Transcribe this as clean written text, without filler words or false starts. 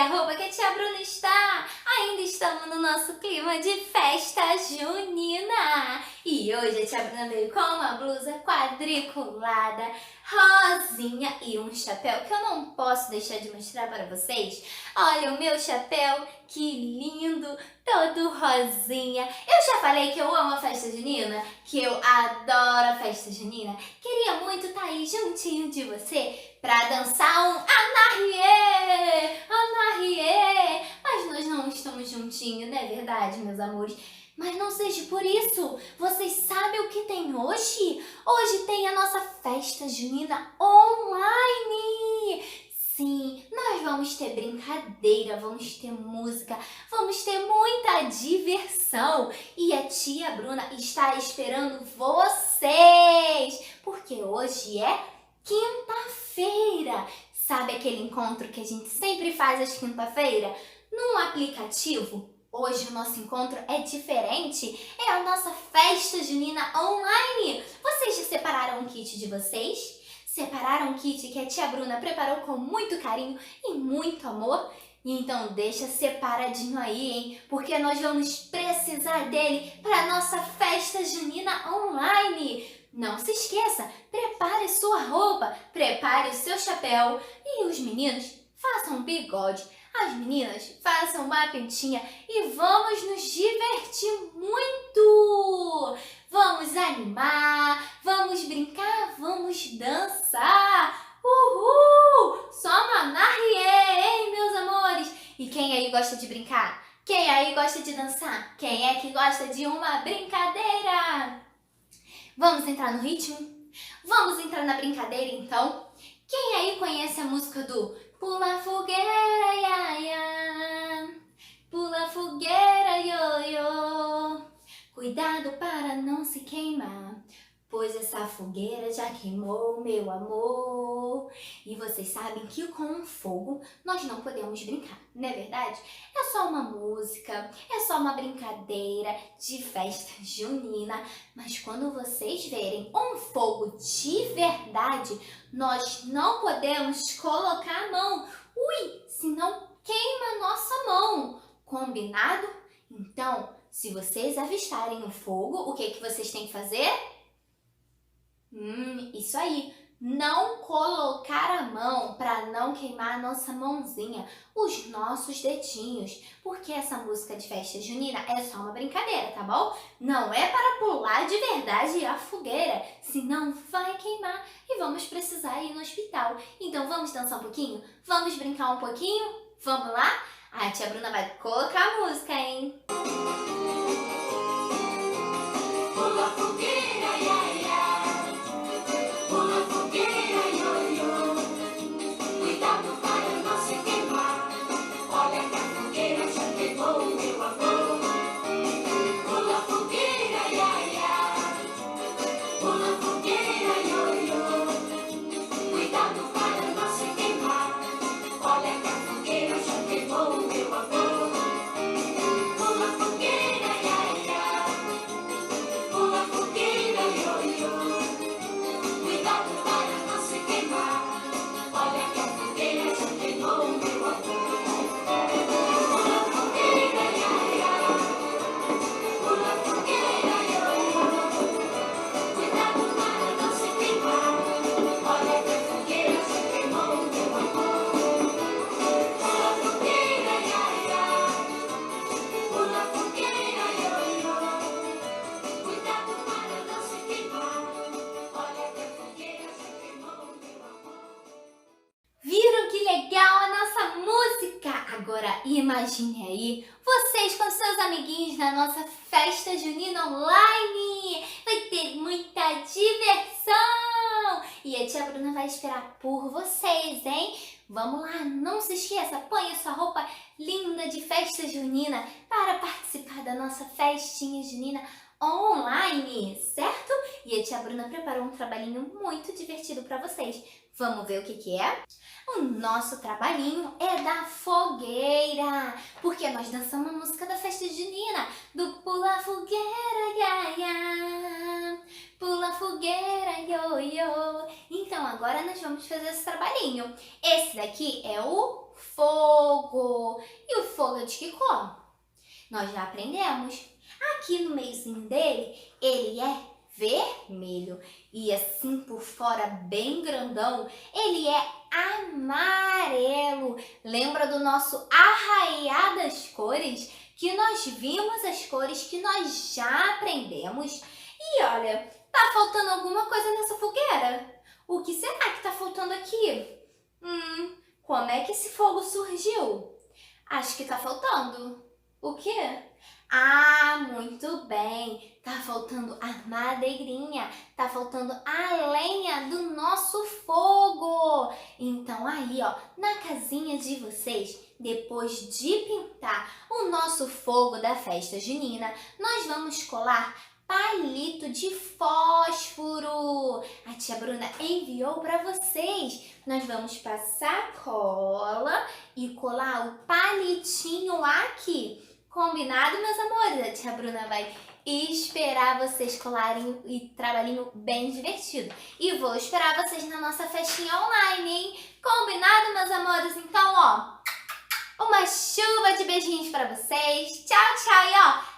a roupa que a tia Bruna está? Ainda estamos no nosso clima de festa junina. E hoje a tia Bruna veio com uma blusa quadriculada, rosinha e um chapéu que eu não posso deixar de mostrar para vocês. Olha o meu chapéu, que lindo, todo rosinha. Eu já falei que eu amo a festa junina, que eu adoro a festa junina. Queria muito estar aí juntinho de você para dançar um Anahie, Anahie. Mas nós não estamos juntinhos, não é verdade, meus amores? Mas não seja por isso. Vocês sabem o que tem hoje? Hoje tem a nossa festa junina online. Sim, nós vamos ter brincadeira, vamos ter música, vamos ter muita diversão. E a tia Bruna está esperando vocês, porque hoje é quinta-feira. Sabe aquele encontro que a gente sempre faz às quinta-feira? Num aplicativo? Hoje o nosso encontro é diferente, é a nossa festa junina online. Vocês já separaram um kit de vocês? Separaram um kit que a tia Bruna preparou com muito carinho e muito amor? Então deixa separadinho aí, hein? Porque nós vamos precisar dele para a nossa festa junina online. Não se esqueça, prepare sua roupa, prepare o seu chapéu e os meninos façam um bigode. As meninas façam uma pintinha e vamos nos divertir muito! Vamos animar, vamos brincar, vamos dançar! Uhul! Só Anahie, hein, meus amores? E quem aí gosta de brincar? Quem aí gosta de dançar? Quem é que gosta de uma brincadeira? Vamos entrar no ritmo? Vamos entrar na brincadeira, então? Quem aí conhece a música do Pula fogueira, ia, ia. Pula fogueira, ioiô. Cuidado para não se queimar, pois essa fogueira já queimou, meu amor. E vocês sabem que com fogo nós não podemos brincar, não é verdade? É só uma música, é só uma brincadeira de festa junina. Mas quando vocês verem um fogo de verdade, nós não podemos colocar a mão. Ui, senão queima a nossa mão. Combinado? Então, se vocês avistarem o fogo, o que vocês têm que fazer? Isso aí. Não colocar a mão para não queimar a nossa mãozinha, os nossos dedinhos, porque essa música de festa junina é só uma brincadeira, tá bom? Não é para pular de verdade a fogueira, senão vai queimar e vamos precisar ir no hospital. Então vamos dançar um pouquinho? Vamos brincar um pouquinho? Vamos lá? A tia Bruna vai colocar a música, hein? Pula fogueira, ia, ia. Pula fogueira, ioiô. Cuidado para não se queimar. Olha que a fogueira já queimou, meu amor. Pula fogueira, ia, ia. Pula fogueira, ioiô. Cuidado para não se queimar. Olha que a fogueira já queimou, meu amor. Pula fogueira, ia, ia. Pula fogueira, ioiô. Cuidado para não se queimar. Olha que a fogueira já queimou, meu amor. Pula fogueira, ia, ia. Pula fogueira, ioiô. Cuidado para não se queimar. Olha que a fogueira já queimou, meu amor. Pula fogueira, ia, ia. Pula fogueira, ioiô. Cuidado para não se queimar. Olha que a fogueira já queimou, meu amor. Viram que legal a nossa música? Agora imagine aí, vocês com seus amiguinhos na nossa festa junina online. Vai ter muita diversão! E a tia Bruna vai esperar por vocês, hein? Vamos lá, não se esqueça, põe a sua roupa linda de festa junina para participar da nossa festinha junina online, certo? E a tia Bruna preparou um trabalhinho muito divertido para vocês. Vamos ver o que é? O nosso trabalhinho é da fogueira, porque nós dançamos a música da festa junina, do Pula Fogueira, ia, ia. Pula fogueira, ioiô. Então agora nós vamos fazer esse trabalhinho. Esse daqui é o fogo. E o fogo é de que cor? Nós já aprendemos. Aqui no meiozinho dele, ele é vermelho. E assim por fora, bem grandão, ele é amarelo. Lembra do nosso arraiar das cores? Que nós vimos as cores que nós já aprendemos. E olha, tá faltando alguma coisa nessa fogueira? O que será que tá faltando aqui? Como é que esse fogo surgiu? Acho que tá faltando. O quê? Ah, muito bem. Tá faltando a madeirinha, tá faltando a lenha do nosso fogo. Então aí, ó, na casinha de vocês, depois de pintar o nosso fogo da festa junina, nós vamos colar palito de fósforo. A tia Bruna enviou para vocês. Nós vamos passar cola e colar o palitinho aqui. Combinado, meus amores? A tia Bruna vai esperar vocês colarem e trabalhinho bem divertido. E vou esperar vocês na nossa festinha online, hein? Combinado, meus amores? Então, ó, uma chuva de beijinhos para vocês. Tchau, tchau e ó,